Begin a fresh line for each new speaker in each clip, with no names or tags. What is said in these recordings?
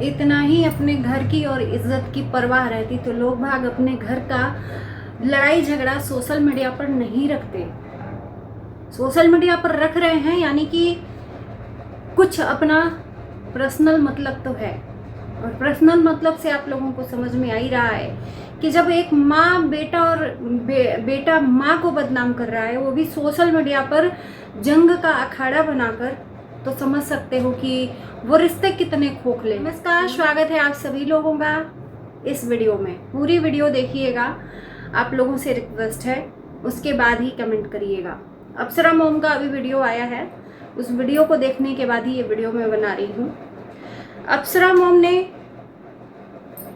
इतना ही अपने घर की और इज्जत की परवाह रहती तो लोग भाग अपने घर का लड़ाई झगड़ा सोशल मीडिया पर नहीं रखते। सोशल मीडिया पर रख रहे हैं यानी कि कुछ अपना पर्सनल मतलब तो है, और पर्सनल मतलब से आप लोगों को समझ में आ ही रहा है कि जब एक माँ बेटा और बेटा माँ को बदनाम कर रहा है, वो भी सोशल मीडिया पर जंग का अखाड़ा बनाकर, तो समझ सकते हो कि वो रिश्ते कितने खोखले। नमस्कार, स्वागत है आप सभी लोगों का इस वीडियो में। पूरी वीडियो देखिएगा, आप लोगों से रिक्वेस्ट है, उसके बाद ही कमेंट करिएगा। अप्सरा मोम का अभी वीडियो आया है, उस वीडियो को देखने के बाद ही ये वीडियो मैं बना रही हूँ। अप्सरा मोम ने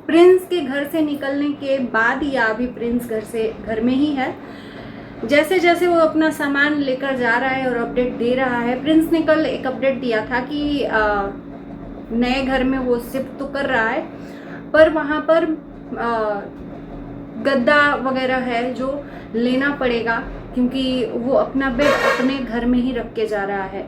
प्रिंस के घर से निकलने के बाद, या अभी प्रिंस घर में ही है, जैसे जैसे वो अपना सामान लेकर जा रहा है और अपडेट दे रहा है। प्रिंस ने कल एक अपडेट दिया था कि नए घर में वो शिफ्ट तो कर रहा है, पर वहाँ पर गद्दा वगैरह है जो लेना पड़ेगा, क्योंकि वो अपना बेड अपने घर में ही रख के जा रहा है।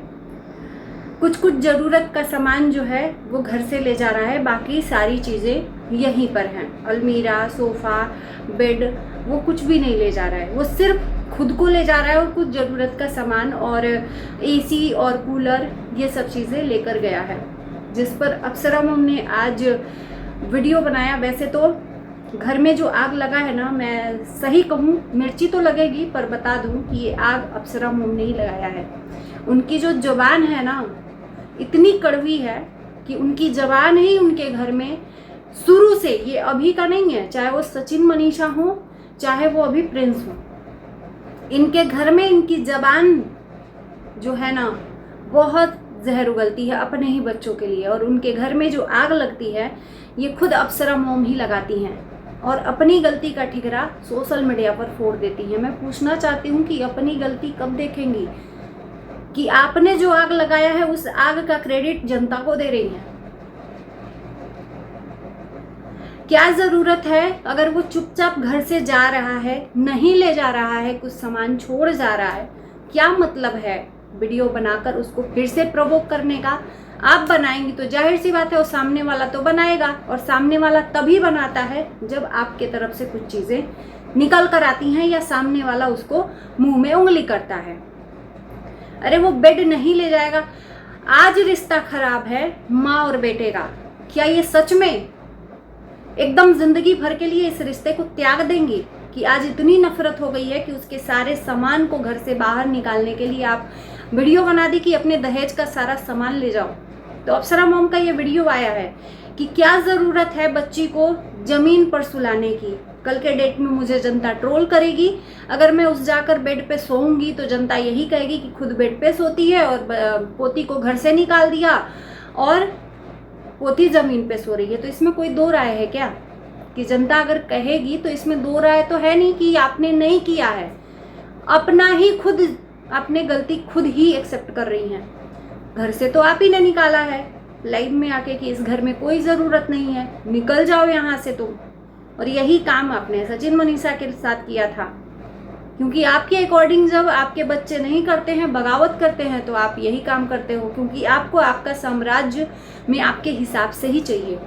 कुछ कुछ ज़रूरत का सामान जो है वो घर से ले जा रहा है, बाकी सारी चीज़ें यहीं पर हैं। अलमीरा, सोफ़ा, बेड, वो कुछ भी नहीं ले जा रहा है। वो सिर्फ खुद को ले जा रहा है और कुछ ज़रूरत का सामान और एसी और कूलर, ये सब चीज़ें लेकर गया है, जिस पर अप्सरा मोम ने आज वीडियो बनाया। वैसे तो घर में जो आग लगा है ना, मैं सही कहूँ मिर्ची तो लगेगी, पर बता दूँ कि ये आग अप्सरा मोम ने ही लगाया है। उनकी जो ज़बान है ना, इतनी कड़वी है कि उनकी ज़बान ही उनके घर में शुरू से, ये अभी का नहीं है, चाहे वो सचिन मनीषा हो, चाहे वो अभी प्रिंस हो, इनके घर में इनकी ज़बान जो है ना बहुत जहर उगलती है अपने ही बच्चों के लिए। और उनके घर में जो आग लगती है ये खुद अप्सरा मोम ही लगाती हैं और अपनी गलती का ठिकरा सोशल मीडिया पर फोड़ देती हैं। मैं पूछना चाहती हूँ कि अपनी गलती कब देखेंगी, कि आपने जो आग लगाया है उस आग का क्रेडिट जनता को दे रही हैं। क्या ज़रूरत है, अगर वो चुपचाप घर से जा रहा है, नहीं ले जा रहा है, कुछ सामान छोड़ जा रहा है, क्या मतलब है वीडियो बनाकर उसको फिर से प्रोवोक करने का? आप बनाएंगी तो जाहिर सी बात है वो सामने वाला तो बनाएगा, और सामने वाला तभी बनाता है जब आपके तरफ से कुछ चीज़ें निकल कर आती हैं या सामने वाला उसको मुंह में उंगली करता है। अरे वो बेड नहीं ले जाएगा, आज रिश्ता खराब है माँ और बेटे का, क्या ये सच में एकदम जिंदगी भर के लिए इस रिश्ते को त्याग देंगी? कि आज इतनी नफरत हो गई है कि उसके सारे सामान को घर से बाहर निकालने के लिए आप वीडियो बना दी कि अपने दहेज का सारा सामान ले जाओ। तो अप्सरा मोम का ये वीडियो आया है कि क्या ज़रूरत है बच्ची को ज़मीन पर सुलाने की। कल के डेट में मुझे जनता ट्रोल करेगी, अगर मैं उस जाकर बेड पे सोऊंगी तो जनता यही कहेगी कि खुद बेड पे सोती है और पोती को घर से निकाल दिया और पोती ज़मीन पे सो रही है। तो इसमें कोई दो राय है क्या? कि जनता अगर कहेगी तो इसमें दो राय तो है नहीं कि आपने नहीं किया है, अपना ही खुद आपने गलती खुद ही एक्सेप्ट कर रही हैं। घर से तो आप ही ने निकाला है लाइव में आके कि इस घर में कोई ज़रूरत नहीं है, निकल जाओ यहाँ से तुम। और यही काम आपने सचिन मनीषा के साथ किया था, क्योंकि आपके अकॉर्डिंग जब आपके बच्चे नहीं करते हैं, बगावत करते हैं, तो आप यही काम करते हो, क्योंकि आपको आपका साम्राज्य में आपके हिसाब से ही चाहिए।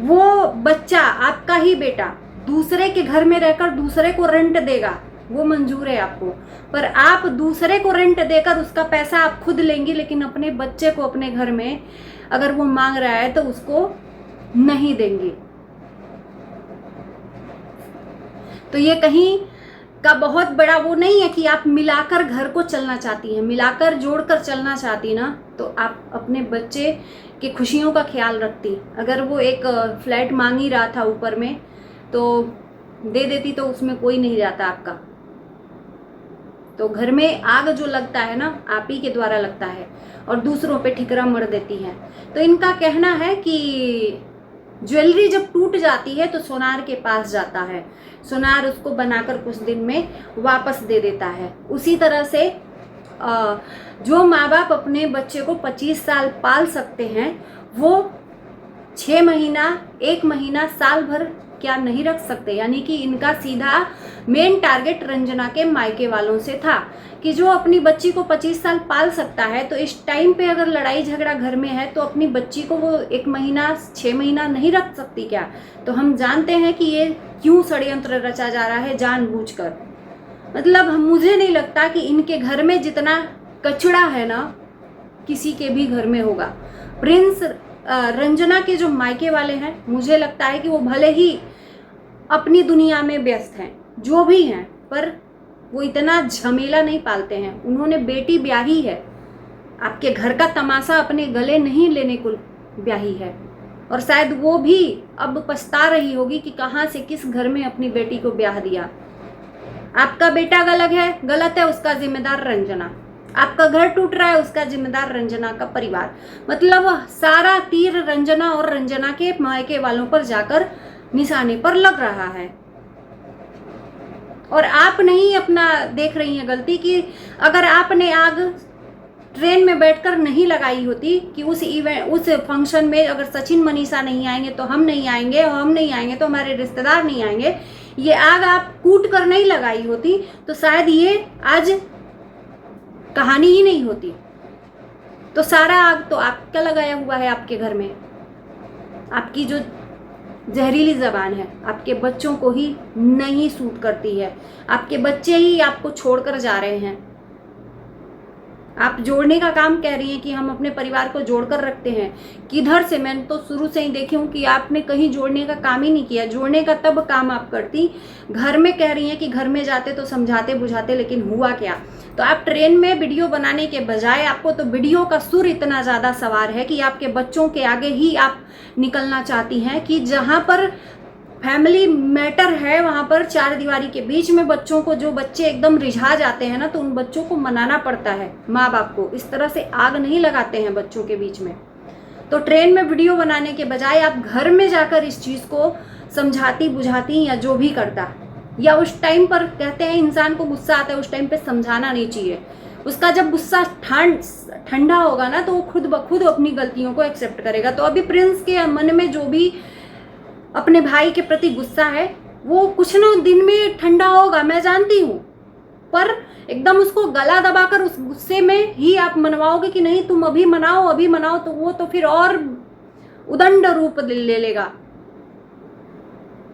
वो बच्चा, आपका ही बेटा, दूसरे के घर में रहकर दूसरे को रेंट देगा, वो मंजूर है आपको, पर आप दूसरे को रेंट देकर उसका पैसा आप खुद लेंगी, लेकिन अपने बच्चे को अपने घर में अगर वो मांग रहा है तो उसको नहीं देंगी। तो ये कहीं का बहुत बड़ा वो नहीं है कि आप मिलाकर घर को चलना चाहती हैं, मिलाकर जोड़कर चलना चाहती ना, तो आप अपने बच्चे की खुशियों का ख्याल रखती। अगर वो एक फ्लैट मांग ही रहा था ऊपर में तो दे देती, तो उसमें कोई नहीं जाता आपका। तो घर में आग जो लगता है ना, आप ही के द्वारा लगता है और दूसरों पे ठिकरा मर देती है। तो इनका कहना है कि ज्वेलरी जब टूट जाती है तो सोनार के पास जाता है, सोनार उसको बनाकर कुछ दिन में वापस दे देता है। उसी तरह से जो माँ बाप अपने बच्चे को 25 साल पाल सकते हैं, वो 6 महीना, 1 महीना, साल भर क्या नहीं रख सकते? यानी कि इनका सीधा मेन टारगेट रंजना के मायके वालों से था कि जो अपनी बच्ची को 25 साल पाल सकता है, तो इस टाइम पे अगर लड़ाई झगड़ा घर में है तो अपनी बच्ची को वो 1 महीना 6 महीना नहीं रख सकती क्या? तो हम जानते हैं कि ये क्यों षड्यंत्र रचा जा रहा है जानबूझकर। मतलब मुझे नहीं लगता कि इनके घर में जितना कचड़ा है ना, किसी के भी घर में होगा। प्रिंस रंजना के जो मायके वाले हैं, मुझे लगता है कि वो भले ही अपनी दुनिया में व्यस्त हैं, जो भी हैं, पर वो इतना झमेला नहीं पालते हैं। उन्होंने बेटी ब्याही है, आपके घर का तमाशा अपने गले नहीं लेने को ब्याही है। और शायद वो भी अब पछता रही होगी कि कहाँ से किस घर में अपनी बेटी को ब्याह दिया। आपका बेटा गलत है, उसका जिम्मेदार रंजना। आपका घर टूट रहा है, उसका जिम्मेदार रंजना का परिवार। मतलब सारा तीर रंजना और रंजना के मायके वालों पर जाकर निशाने पर लग रहा है। और आप नहीं अपना देख रही हैं गलती कि अगर आपने आग ट्रेन में बैठकर नहीं लगाई होती कि उस फंक्शन में अगर सचिन मनीषा नहीं आएंगे तो हम नहीं आएंगे, और हम नहीं आएंगे तो हमारे रिश्तेदार नहीं आएंगे, ये आग आप कूट कर नहीं लगाई होती तो शायद ये आज कहानी ही नहीं होती। तो सारा आग तो आपका लगाया हुआ है आपके घर में। आपकी जो जहरीली जबान है आपके बच्चों को ही नहीं सूट करती है। आपके बच्चे ही आपको छोड़कर जा रहे हैं। आप जोड़ने का काम कह रही हैं कि हम अपने परिवार को जोड़कर रखते हैं। किधर से? मैंने तो शुरू से ही देखी हूँ कि आपने कहीं जोड़ने का काम ही नहीं किया। जोड़ने का तब काम आप करती, घर में कह रही हैं कि घर में जाते तो समझाते बुझाते, लेकिन हुआ क्या? तो आप ट्रेन में वीडियो बनाने के बजाय आपको तो वीडियो का सुर इतना ज़्यादा सवार है कि आपके बच्चों के आगे ही आप निकलना चाहती हैं कि जहाँ पर फैमिली मैटर है वहाँ पर चार दीवारी के बीच में बच्चों को, जो बच्चे एकदम रिझा जाते हैं ना, तो उन बच्चों को मनाना पड़ता है माँ बाप को। इस तरह से आग नहीं लगाते हैं बच्चों के बीच में। तो ट्रेन में वीडियो बनाने के बजाय आप घर में जाकर इस चीज़ को समझाती बुझाती या जो भी करता, या उस टाइम पर कहते हैं इंसान को गुस्सा आता है, उस टाइम पे समझाना नहीं चाहिए। उसका जब गुस्सा ठंडा होगा ना तो वो खुद ब खुद अपनी गलतियों को एक्सेप्ट करेगा। तो अभी प्रिंस के मन में जो भी अपने भाई के प्रति गुस्सा है वो कुछ न दिन में ठंडा होगा, मैं जानती हूँ, पर एकदम उसको गला दबाकर उस गुस्से में ही आप मनवाओगे कि नहीं तुम अभी मनाओ, तो वो तो फिर और उदंड रूप ले लेगा।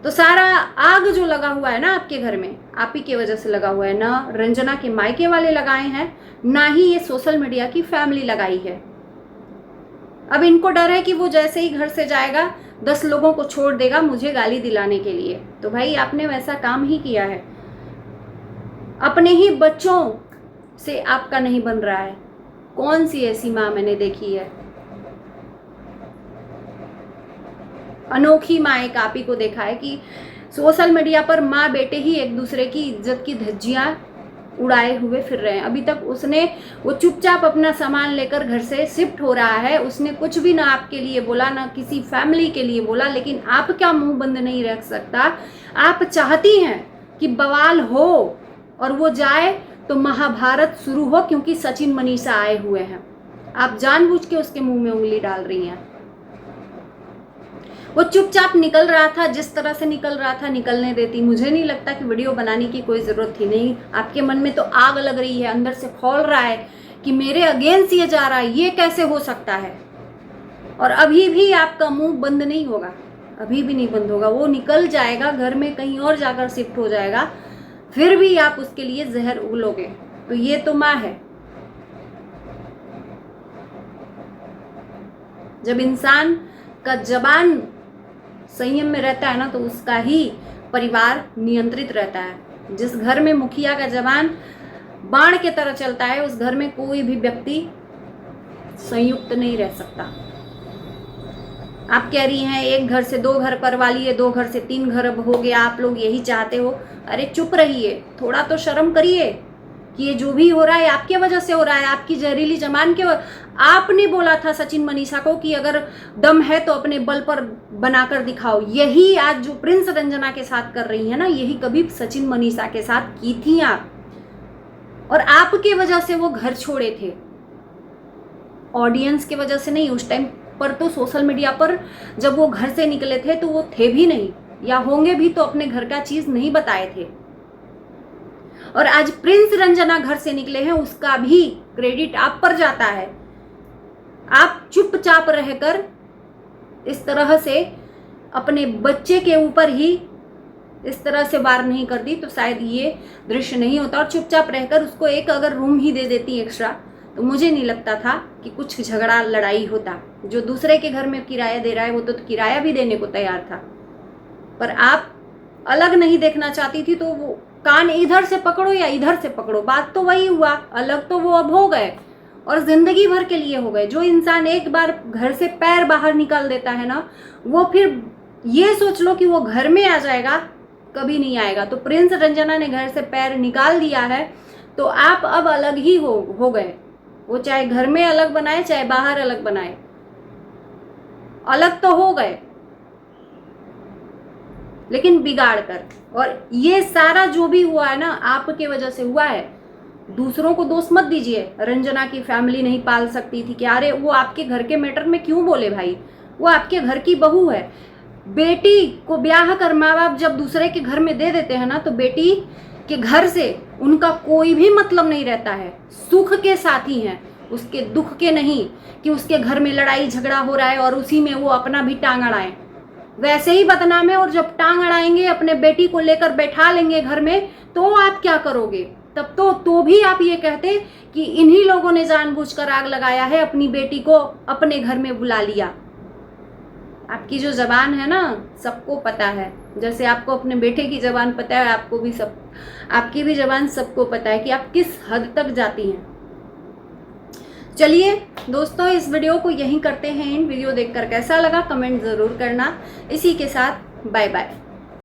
तो सारा आग जो लगा हुआ है ना आपके घर में, आप ही की वजह से लगा हुआ है। ना रंजना के मायके वाले लगाए हैं, ना ही ये सोशल मीडिया की फैमिली लगाई है। अब इनको डर है कि वो जैसे ही घर से जाएगा 10 लोगों को छोड़ देगा मुझे गाली दिलाने के लिए। तो भाई आपने वैसा काम ही किया है। अपने ही बच्चों से आपका नहीं बन रहा है। कौन सी ऐसी माँ मैंने देखी है? अनोखी माँ एक आप ही को देखा है कि सोशल मीडिया पर माँ बेटे ही एक दूसरे की इज्जत की धज्जियां उड़ाए हुए फिर रहे हैं। अभी तक वो चुपचाप अपना सामान लेकर घर से शिफ्ट हो रहा है। उसने कुछ भी ना आपके लिए बोला, ना किसी फैमिली के लिए बोला, लेकिन आप क्या मुंह बंद नहीं रख सकता? आप चाहती हैं कि बवाल हो और वो जाए तो महाभारत शुरू हो, क्योंकि सचिन मनीषा आए हुए हैं। आप जानबूझ के उसके मुंह में उंगली डाल रही हैं। वो चुपचाप निकल रहा था, जिस तरह से निकल रहा था निकलने देती। मुझे नहीं लगता कि वीडियो बनाने की कोई ज़रूरत थी। नहीं, आपके मन में तो आग लग रही है, अंदर से खौल रहा है कि मेरे अगेंस्ट ये जा रहा है, ये कैसे हो सकता है। और अभी भी आपका मुंह बंद नहीं होगा, अभी भी नहीं बंद होगा। वो निकल जाएगा, घर में कहीं और जाकर शिफ्ट हो जाएगा, फिर भी आप उसके लिए जहर उगलोगे। तो ये तो माँ है। जब इंसान का जबान संयम में रहता है ना, तो उसका ही परिवार नियंत्रित रहता है। जिस घर में मुखिया का जबान बाण के तरह चलता है, उस घर में कोई भी व्यक्ति संयुक्त नहीं रह सकता। आप कह रही हैं 1 घर से 2 घर करवा लिए, 2 घर से 3 घर अब हो गया, आप लोग यही चाहते हो। अरे चुप रहिए, थोड़ा तो शर्म करिए कि ये जो भी हो रहा है आपके वजह से हो रहा है, आपकी जहरीली जबान के। आपने बोला था सचिन मनीषा को कि अगर दम है तो अपने बल पर बनाकर दिखाओ। यही आज जो प्रिंस रंजना के साथ कर रही है ना, यही कभी सचिन मनीषा के साथ की थी आप। और आपके वजह से वो घर छोड़े थे, ऑडियंस के वजह से नहीं। उस टाइम पर तो सोशल मीडिया पर जब वो घर से निकले थे तो वो थे भी नहीं, या होंगे भी तो अपने घर का चीज नहीं बताए थे। और आज प्रिंस रंजना घर से निकले हैं, उसका भी क्रेडिट आप पर जाता है। आप चुपचाप रहकर इस तरह से अपने बच्चे के ऊपर ही इस तरह से वार नहीं कर दी तो शायद ये दृश्य नहीं होता। और चुपचाप रहकर उसको एक अगर रूम ही दे देती एक्स्ट्रा तो मुझे नहीं लगता था कि कुछ झगड़ा लड़ाई होता। जो दूसरे के घर में किराया दे रहा है वो तो किराया भी देने को तैयार था, पर आप अलग नहीं देखना चाहती थी तो वो कान इधर से पकड़ो या इधर से पकड़ो, बात तो वही हुआ। अलग तो वो अब हो गए और जिंदगी भर के लिए हो गए। जो इंसान एक बार घर से पैर बाहर निकाल देता है ना, वो फिर ये सोच लो कि वो घर में आ जाएगा, कभी नहीं आएगा। तो प्रिंस रंजना ने घर से पैर निकाल दिया है तो आप अब अलग ही हो गए। वो चाहे घर में अलग बनाए चाहे बाहर अलग बनाए, अलग तो हो गए लेकिन बिगाड़ कर। और ये सारा जो भी हुआ है ना, आपके वजह से हुआ है। दूसरों को दोष मत दीजिए। रंजना की फैमिली नहीं पाल सकती थी क्या? अरे वो आपके घर के मैटर में क्यों बोले भाई? वो आपके घर की बहू है। बेटी को ब्याह कर माँ बाप जब दूसरे के घर में दे देते हैं ना, तो बेटी के घर से उनका कोई भी मतलब नहीं रहता है। सुख के साथी हैं, उसके दुख के नहीं कि उसके घर में लड़ाई झगड़ा हो रहा है और उसी में वो अपना भी टांग अड़ाएं। वैसे ही बदनाम है। और जब टांग अड़ाएंगे, अपने बेटी को लेकर बैठा लेंगे घर में, तो आप क्या करोगे? तब तो भी आप ये कहते कि इन्हीं लोगों ने जानबूझकर आग लगाया है, अपनी बेटी को अपने घर में बुला लिया। आपकी जो जबान है ना, सबको पता है। जैसे आपको अपने बेटे की जबान पता है, आपकी भी जबान सबको पता है कि आप किस हद तक जाती हैं। चलिए दोस्तों, इस वीडियो को यहीं करते हैं। वीडियो देखकर कैसा लगा कमेंट ज़रूर करना। इसी के साथ बाय बाय।